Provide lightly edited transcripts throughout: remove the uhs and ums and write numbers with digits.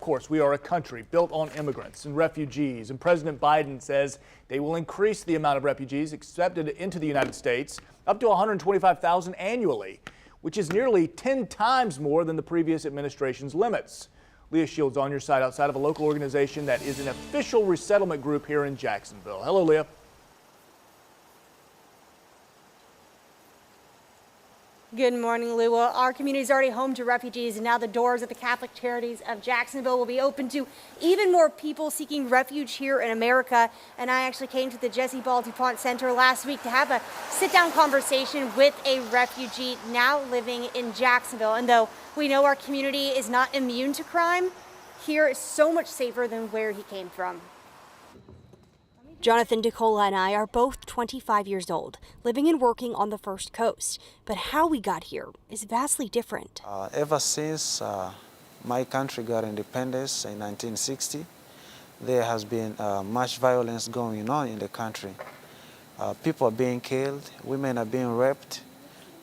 Of course, we are a country built on immigrants and refugees, and President Biden says they will increase the amount of refugees accepted into the United States up to 125,000 annually, which is nearly 10 times more than the previous administration's limits. Leah Shields on your side outside of a local organization that is an official resettlement group here in Jacksonville. Hello, Leah. Good morning, Lou. Well, our community is already home to refugees, and now the doors of the Catholic Charities of Jacksonville will be open to even more people seeking refuge here in America. And I actually came to the Jesse Ball DuPont Center last week to have a sit-down conversation with a refugee now living in Jacksonville. And though we know our community is not immune to crime, here is so much safer than where he came from. Jonathan DeCola and I are both 25 years old, living and working on the First Coast. But how we got here is vastly different. Ever since my country got independence in 1960, there has been much violence going on in the country. People are being killed, women are being raped,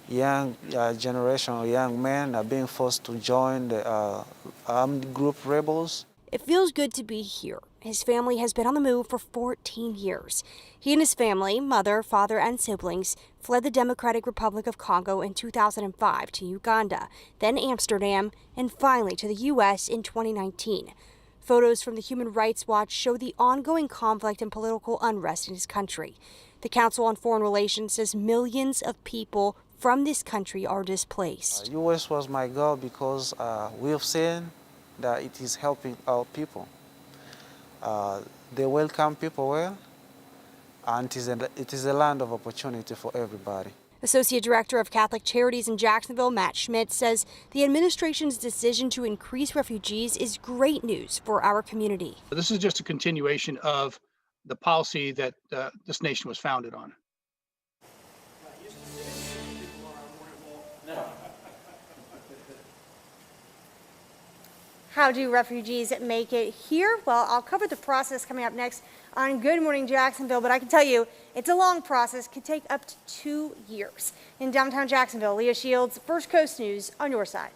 young generation of young men are being forced to join the armed group rebels. It feels good to be here. His family has been on the move for 14 years. He and his family, mother, father, and siblings, fled the Democratic Republic of Congo in 2005 to Uganda, then Amsterdam, and finally to the U.S. in 2019. Photos from the Human Rights Watch show the ongoing conflict and political unrest in his country. The Council on Foreign Relations says millions of people from this country are displaced. U.S. was my goal because we've seen that it is helping our people. They welcome people well, and it is a land of opportunity for everybody. Associate Director of Catholic Charities in Jacksonville, Matt Schmidt, says the administration's decision to increase refugees is great news for our community. This is just a continuation of the policy that this nation was founded on. How do refugees make it here? Well, I'll cover the process coming up next on Good Morning Jacksonville, but I can tell you it's a long process, could take up to 2 years. In downtown Jacksonville, Leah Shields, First Coast News on your side.